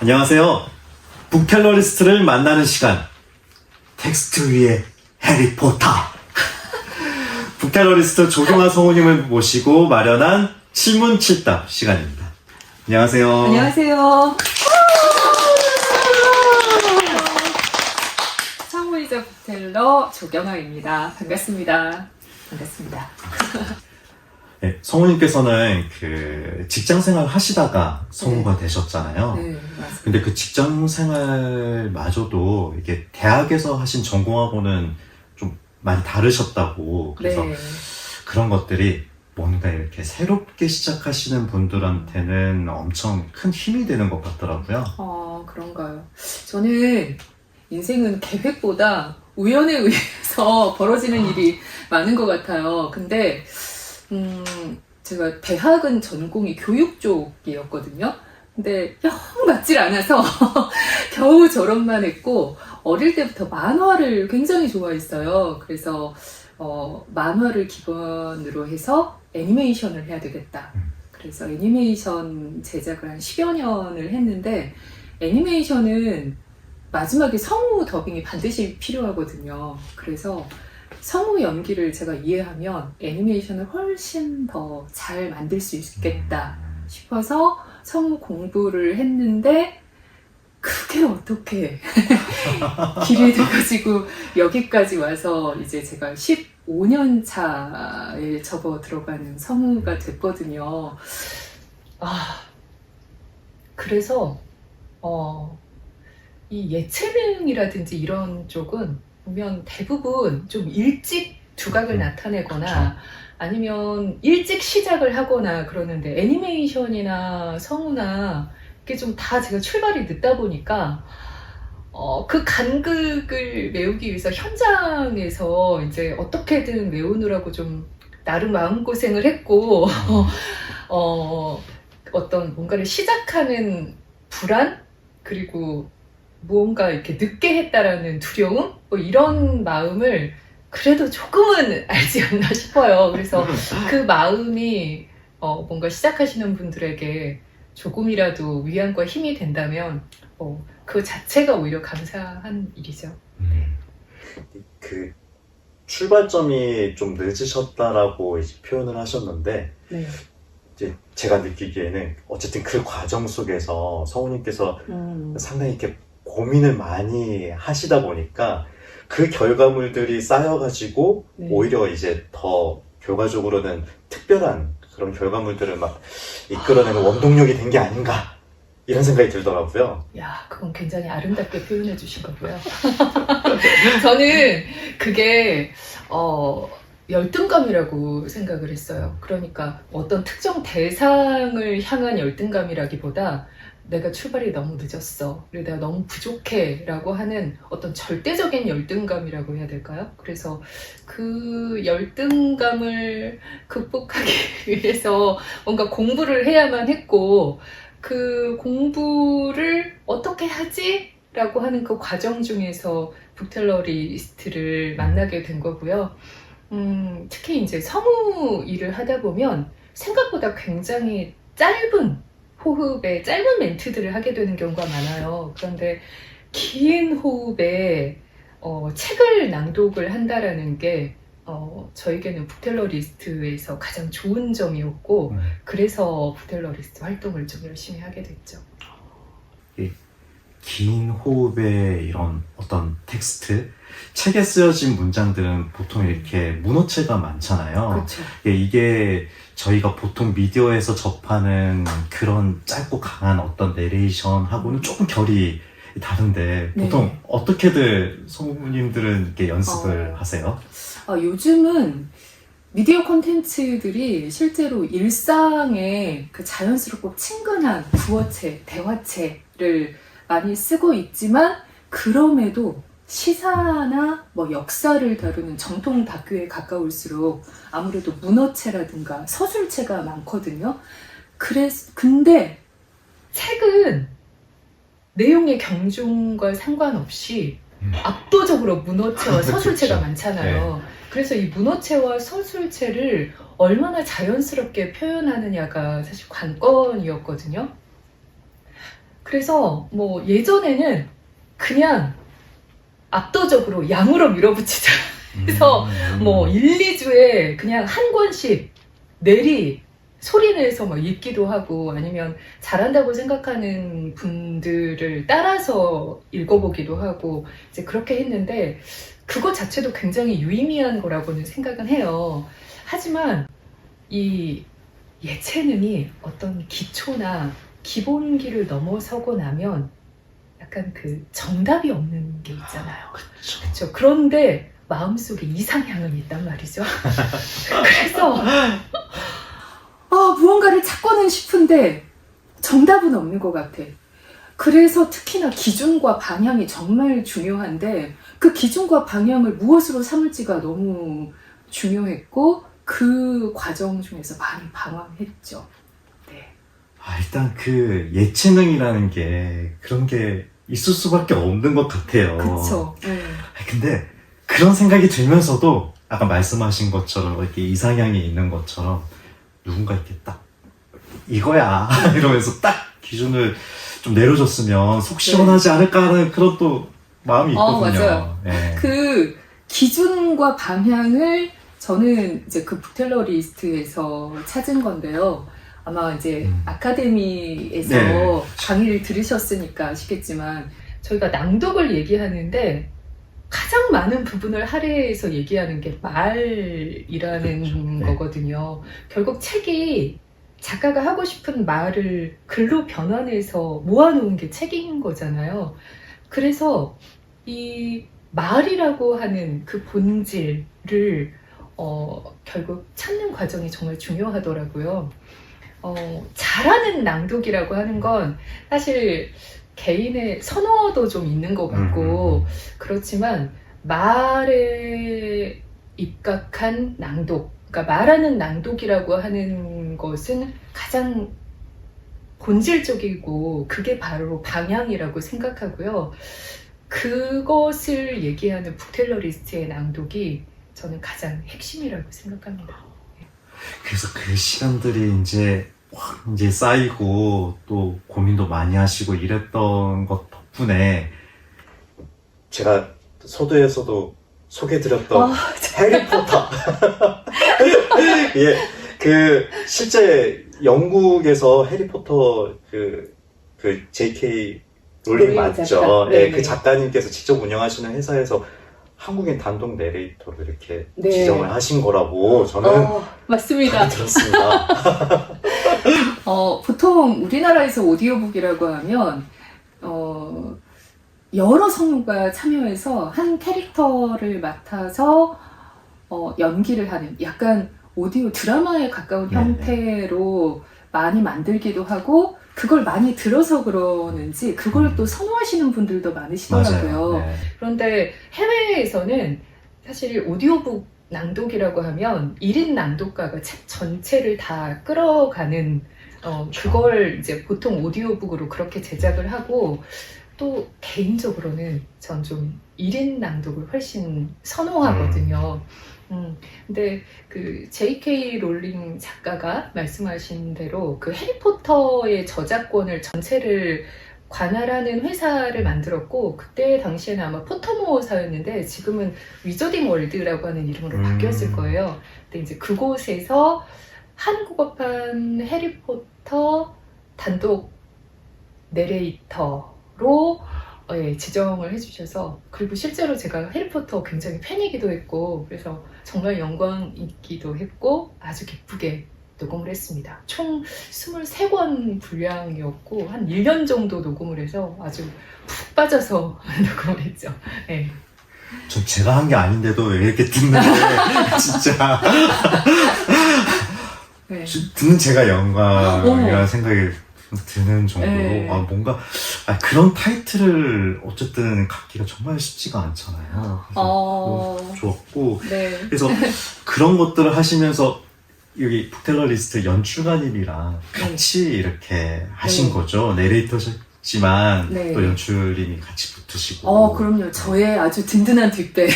안녕하세요. 북갤러리스트를 만나는 시간. 텍스트 위에 해리포터. 북갤러리스트 조동아 성우님을 모시고 마련한 칠문칠답 시간입니다. 안녕하세요. 안녕하세요. 성우이자 북텔러 조경아입니다. 반갑습니다. 반갑습니다. 네, 성우님께서는 그 직장 생활 하시다가 성우가 되셨잖아요. 네, 맞습니다. 근데 그 직장 생활마저도 이게 대학에서 하신 전공하고는 좀 많이 다르셨다고. 그래서 네. 그런 것들이 뭔가 이렇게 새롭게 시작하시는 분들한테는 엄청 큰 힘이 되는 것 같더라고요. 그런가요? 저는 인생은 계획보다 우연에 의해서 벌어지는 일이 많은 것 같아요. 근데 제가 대학은 전공이 교육 쪽이었거든요. 근데 영 맞질 않아서 겨우 졸업만 했고, 어릴 때부터 만화를 굉장히 좋아했어요. 그래서 만화를 기본으로 해서 애니메이션을 해야 되겠다. 그래서 애니메이션 제작을 한 10여 년을 했는데, 애니메이션은 마지막에 성우 더빙이 반드시 필요하거든요. 그래서 성우 연기를 제가 이해하면 애니메이션을 훨씬 더 잘 만들 수 있겠다 싶어서 성우 공부를 했는데, 그게 어떻게 길이 돼가지고 여기까지 와서 이제 제가 15년 차에 접어 들어가는 성우가 됐거든요. 그래서 이 예체능이라든지 이런 쪽은 보면 대부분 좀 일찍 두각을 나타내거나, 그렇죠. 아니면 일찍 시작을 하거나 그러는데, 애니메이션이나 성우나 이게 좀 다 제가 출발이 늦다 보니까 그 간극을 메우기 위해서 현장에서 이제 어떻게든 메우느라고 좀 나름 마음고생을 했고, 어떤 뭔가를 시작하는 불안, 그리고 무언가 이렇게 늦게 했다라는 두려움, 뭐 이런 마음을 그래도 조금은 알지 않나 싶어요. 그래서 그 마음이 뭔가 시작하시는 분들에게 조금이라도 위안과 힘이 된다면 그 자체가 오히려 감사한 일이죠. 그 출발점이 좀 늦으셨다라고 이제 표현을 하셨는데, 네. 이제 제가 느끼기에는 어쨌든 그 과정 속에서 성우님께서 상당히 이렇게 고민을 많이 하시다 보니까 그 결과물들이 쌓여가지고 네. 오히려 이제 더 결과적으로는 특별한 그런 결과물들을 막 이끌어내는 원동력이 된 게 아닌가, 이런 생각이 들더라고요. 야, 그건 굉장히 아름답게 표현해 주신 거고요. 저는 그게 열등감이라고 생각을 했어요. 그러니까 어떤 특정 대상을 향한 열등감이라기보다, 내가 출발이 너무 늦었어, 그리고 내가 너무 부족해 라고 하는 어떤 절대적인 열등감이라고 해야 될까요? 그래서 그 열등감을 극복하기 위해서 뭔가 공부를 해야만 했고, 그 공부를 어떻게 하지? 라고 하는 그 과정 중에서 북텔러리스트를 만나게 된 거고요. 특히 이제 성우 일을 하다 보면 생각보다 굉장히 짧은 호흡에 짧은 멘트들을 하게 되는 경우가 많아요. 그런데 긴 호흡에 책을 낭독을 한다라는 게 저에게는 북텔러리스트에서 가장 좋은 점이었고, 그래서 북텔러리스트 활동을 좀 열심히 하게 됐죠. 긴 호흡의 이런 어떤 텍스트, 책에 쓰여진 문장들은 보통 이렇게 문어체가 많잖아요. 그렇죠. 이게 저희가 보통 미디어에서 접하는 그런 짧고 강한 어떤 내레이션하고는 조금 결이 다른데, 보통 네. 어떻게들 성우님들은 이렇게 연습을 하세요? 요즘은 미디어 콘텐츠들이 실제로 일상에 그 자연스럽고 친근한 구어체, 대화체를 많이 쓰고 있지만, 그럼에도 시사나 뭐 역사를 다루는 정통 다큐에 가까울수록 아무래도 문어체라든가 서술체가 많거든요. 근데 책은 내용의 경중과 상관없이 압도적으로 문어체와 서술체가 그쵸. 많잖아요. 그래서 이 문어체와 서술체를 얼마나 자연스럽게 표현하느냐가 사실 관건이었거든요. 그래서 뭐 예전에는 그냥 압도적으로 양으로 밀어붙이자 해서 뭐 1, 2주에 그냥 한 권씩 내리 소리 내서 막 읽기도 하고 아니면 잘한다고 생각하는 분들을 따라서 읽어보기도 하고 이제 그렇게 했는데 그거 자체도 굉장히 유의미한 거라고는 생각은 해요. 하지만 이 예체능이 어떤 기초나 기본기를 넘어서고 나면 약간 그 정답이 없는 게 있잖아요. 그렇죠. 그런데 마음속에 이상향은 있단 말이죠. 그래서 무언가를 찾고는 싶은데 정답은 없는 것 같아. 그래서 특히나 기준과 방향이 정말 중요한데 그 기준과 방향을 무엇으로 삼을지가 너무 중요했고 그 과정 중에서 많이 방황했죠. 네. 일단 그 예체능이라는 게 그런 게 있을 수밖에 없는 것 같아요. 그렇죠. 근데 그런 생각이 들면서도 아까 말씀하신 것처럼 이렇게 이상향이 있는 것처럼 누군가 이렇게 딱 이거야 이러면서 딱 기준을 좀 내려줬으면 속 시원하지 않을까 하는 그런 또 마음이 있거든요. 맞아요. 네. 그 기준과 방향을 저는 이제 그 북텔러 리스트에서 찾은 건데요. 아마 이제 아카데미에서 네. 강의를 들으셨으니까 아시겠지만 저희가 낭독을 얘기하는데 가장 많은 부분을 할애해서 얘기하는 게 말이라는 그렇죠. 네. 거거든요. 결국 책이 작가가 하고 싶은 말을 글로 변환해서 모아놓은 게 책인 거잖아요. 그래서 이 말이라고 하는 그 본질을 결국 찾는 과정이 정말 중요하더라고요. 잘하는 낭독이라고 하는 건 사실 개인의 선호도 좀 있는 것 같고 그렇지만 말에 입각한 낭독, 그러니까 말하는 낭독이라고 하는 것은 가장 본질적이고 그게 바로 방향이라고 생각하고요. 그것을 얘기하는 북텔러 리스트의 낭독이 저는 가장 핵심이라고 생각합니다. 그래서 그 시간들이 이제 확 이제 쌓이고 또 고민도 많이 하시고 이랬던 것 덕분에 제가 소도에서도 소개드렸던 해리포터 예, 그 실제 영국에서 해리포터 그 J.K. 롤링 맞죠? 작가. 네, 그 작가님께서 직접 운영하시는 회사에서 한국인 단독 내레이터를 이렇게 네. 지정을 하신 거라고 저는 맞습니다. 들었습니다. 보통 우리나라에서 오디오북이라고 하면 여러 성우가 참여해서 한 캐릭터를 맡아서 연기를 하는 약간 오디오 드라마에 가까운 네네. 형태로 많이 만들기도 하고 그걸 많이 들어서 그러는지 그걸 또 선호하시는 분들도 많으시더라고요. 맞아요. 네. 그런데 해외에서는 사실 오디오북 낭독이라고 하면 1인 낭독가가 책 전체를 다 끌어가는 그걸 이제 보통 오디오북으로 그렇게 제작을 하고 또 개인적으로는 전 좀 1인 낭독을 훨씬 선호하거든요. 근데 그 J.K. 롤링 작가가 말씀하신 대로 그 해리포터의 저작권을 전체를 관할하는 회사를 만들었고 그때 당시에는 아마 포터모어사였는데 지금은 위저딩 월드라고 하는 이름으로 바뀌었을 거예요. 근데 이제 그곳에서 한국어판 해리포터 단독 내레이터로 지정을 해주셔서 그리고 실제로 제가 해리포터 굉장히 팬이기도 했고 그래서 정말 영광이기도 했고 아주 기쁘게 녹음을 했습니다. 총 23권 분량이었고 한 1년 정도 녹음을 해서 아주 푹 빠져서 녹음을 했죠. 네. 전 제가 한 게 아닌데도 이렇게 듣는데 진짜 네. 듣는 제가 영광이라는 생각이 드는 정도로 네. 뭔가 그런 타이틀을 어쨌든 갖기가 정말 쉽지가 않잖아요. 그래서 너무 좋았고 네. 그래서 그런 것들을 하시면서 여기 북텔러 리스트 연출가님이랑 같이 이렇게 하신 거죠. 내레이터셨지만 네. 또 연출님이 같이 붙으시고. 그럼요. 저의 아주 든든한 뒷배.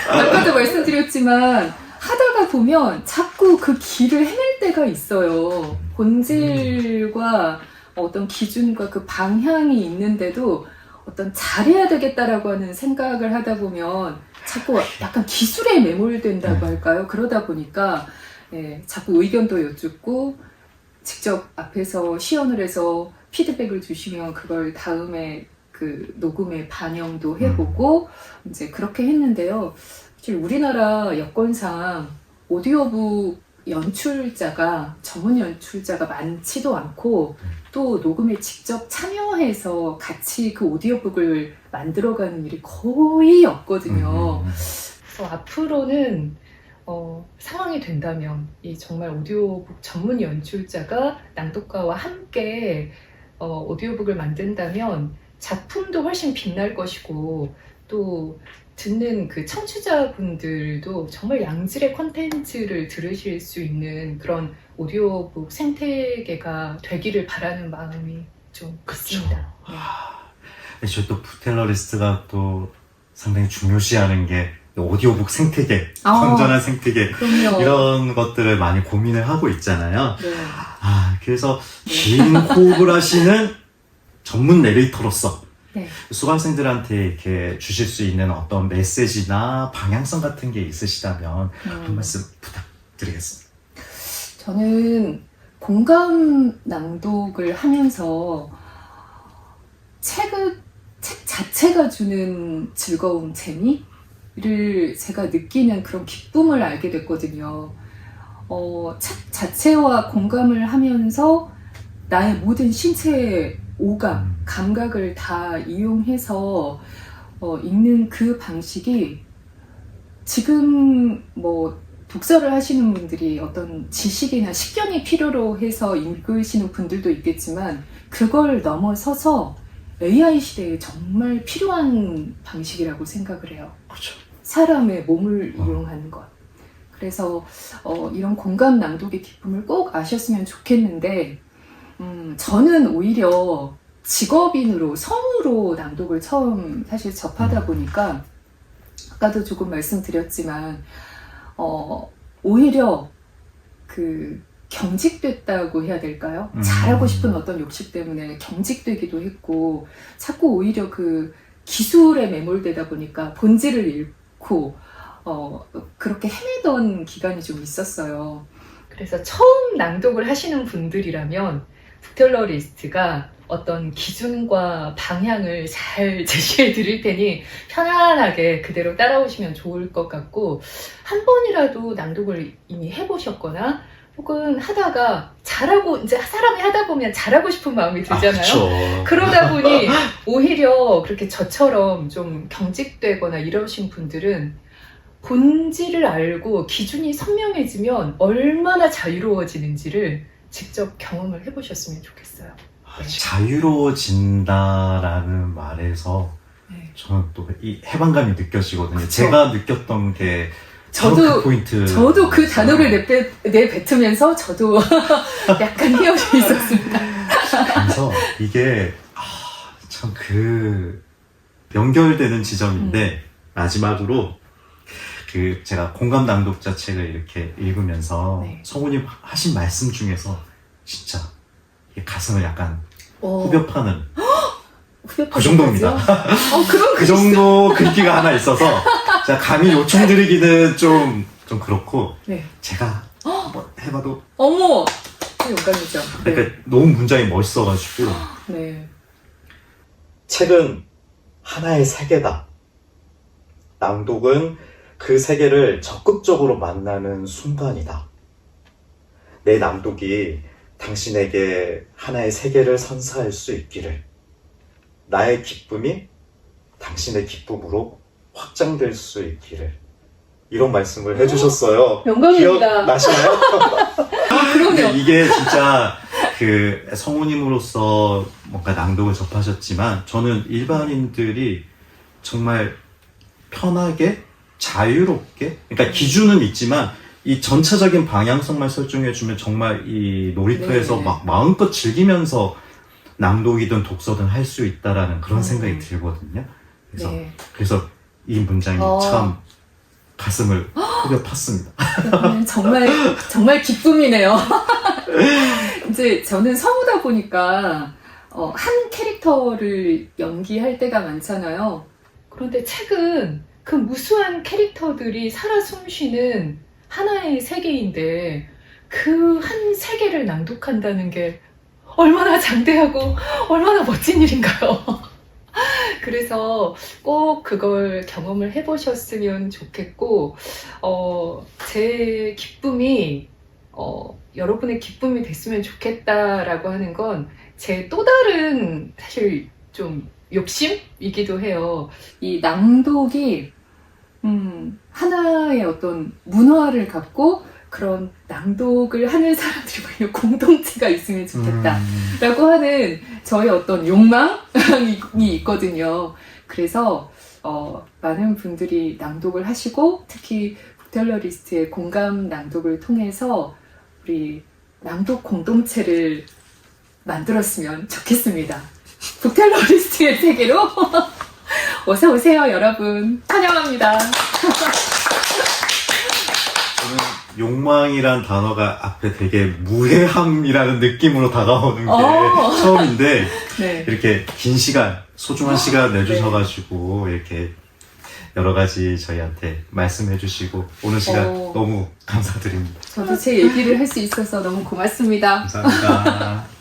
아까도 말씀드렸지만 하다가 보면 자꾸 그 길을 헤맬 때가 있어요. 본질과 어떤 기준과 그 방향이 있는데도 어떤 잘해야 되겠다라고 하는 생각을 하다 보면 자꾸 약간 기술에 매몰된다고 할까요? 그러다 보니까 예, 자꾸 의견도 여쭙고 직접 앞에서 시연을 해서 피드백을 주시면 그걸 다음에 그 녹음에 반영도 해보고 이제 그렇게 했는데요. 사실 우리나라 여건상 오디오북 연출자가 전문 연출자가 많지도 않고 또 녹음에 직접 참여해서 같이 그 오디오북을 만들어가는 일이 거의 없거든요. 그래서 앞으로는 상황이 된다면 이 정말 오디오북 전문 연출자가 낭독가와 함께 오디오북을 만든다면 작품도 훨씬 빛날 것이고 또 듣는 그 청취자분들도 정말 양질의 콘텐츠를 들으실 수 있는 그런 오디오북 생태계가 되기를 바라는 마음이 좀 있습니다. 네. 또 부텔러리스트가 또 상당히 중요시하는 게 오디오북 생태계, 건전한 생태계 그럼요. 이런 것들을 많이 고민을 하고 있잖아요. 네. 그래서 긴 호흡을 하시는 전문 내레이터로서 네. 수강생들한테 이렇게 주실 수 있는 어떤 메시지나 방향성 같은 게 있으시다면 한 말씀 부탁드리겠습니다. 저는 공감 낭독을 하면서 책 자체가 주는 즐거움, 재미를 제가 느끼는 그런 기쁨을 알게 됐거든요. 책 자체와 공감을 하면서 나의 모든 신체의 오감, 감각을 다 이용해서 읽는 그 방식이 지금 뭐 독서를 하시는 분들이 어떤 지식이나 식견이 필요로 해서 읽으시는 분들도 있겠지만 그걸 넘어서서 AI 시대에 정말 필요한 방식이라고 생각을 해요. 그렇죠. 사람의 몸을 이용하는 것. 그래서 이런 공감 낭독의 기쁨을 꼭 아셨으면 좋겠는데 저는 오히려 직업인으로 성우로 낭독을 처음 사실 접하다 보니까 아까도 조금 말씀드렸지만 오히려 그 경직됐다고 해야 될까요? 잘하고 싶은 어떤 욕심 때문에 경직되기도 했고 자꾸 오히려 그 기술에 매몰되다 보니까 본질을 잃고 그렇게 헤매던 기간이 좀 있었어요. 그래서 처음 낭독을 하시는 분들이라면 부텔러리스트가 어떤 기준과 방향을 잘 제시해 드릴 테니 편안하게 그대로 따라오시면 좋을 것 같고 한 번이라도 낭독을 이미 해보셨거나 혹은 하다가 잘하고 이제 사람이 하다 보면 잘하고 싶은 마음이 들잖아요. 그렇죠. 그러다 보니 오히려 그렇게 저처럼 좀 경직되거나 이러신 분들은 본질을 알고 기준이 선명해지면 얼마나 자유로워지는지를 직접 경험을 해보셨으면 좋겠어요. 네. 자유로워진다라는 말에서 네. 저는 또 이 해방감이 느껴지거든요. 그쵸. 제가 느꼈던 게 바로 저도- 그 포인트. 저도 그 단어를 내뱉으면서 저도 약간 헤어져 있었습니다. 그래서 이게 참 그 연결되는 지점인데 마지막으로 그 제가 공감 낭독자 책을 이렇게 읽으면서 네. 성우님 하신 말씀 중에서 진짜 이게 가슴을 약간 어, 후벼 파는 후벼 그 정도입니다. 그런 그 정도 글귀가 하나 있어서 제가 감히 요청드리기는 좀 그렇고 네. 제가 한번 해봐도 어머, 영감이죠. 네. 그러니까 너무 문장이 멋있어가지고 네. 책은 하나의 세계다. 낭독은 그 세계를 적극적으로 만나는 순간이다. 내 낭독이 당신에게 하나의 세계를 선사할 수 있기를. 나의 기쁨이 당신의 기쁨으로 확장될 수 있기를. 이런 말씀을 해주셨어요. 영광입니다. 기억나시나요? 그럼요. 근데 이게 진짜 그 성우님으로서 뭔가 낭독을 접하셨지만 저는 일반인들이 정말 편하게 자유롭게 그러니까 기준은 있지만 이 전체적인 방향성만 설정해주면 정말 이 놀이터에서 네. 막 마음껏 즐기면서 낭독이든 독서든 할 수 있다라는 그런 생각이 들거든요. 그래서 네. 그래서 이 문장이 참 가슴을 후벼 팠습니다. 정말 기쁨이네요. 이제 저는 성우다 보니까 한 캐릭터를 연기할 때가 많잖아요. 그런데 책은 그 무수한 캐릭터들이 살아 숨쉬는 하나의 세계인데 그 한 세계를 낭독한다는 게 얼마나 장대하고 얼마나 멋진 일인가요? 그래서 꼭 그걸 경험을 해보셨으면 좋겠고, 제 기쁨이, 여러분의 기쁨이 됐으면 좋겠다라고 하는 건 제 또 다른 사실 좀 욕심이기도 해요. 이 낭독이, 하나의 어떤 문화를 갖고 그런 낭독을 하는 사람들이 공동체가 있으면 좋겠다. 라고 하는 저의 어떤 욕망이 있거든요. 그래서 많은 분들이 낭독을 하시고 특히 북텔러리스트의 공감 낭독을 통해서 우리 낭독 공동체를 만들었으면 좋겠습니다. 북텔러리스트의 세계로 어서 오세요, 여러분. 환영합니다. 저는 욕망이란 단어가 앞에 되게 무해함이라는 느낌으로 다가오는 게 처음인데 네. 이렇게 긴 시간, 소중한 시간 내주셔가지고 이렇게 여러 가지 저희한테 말씀해 주시고 오늘 시간 너무 감사드립니다. 저도 제 얘기를 할 수 있어서 너무 고맙습니다. 감사합니다.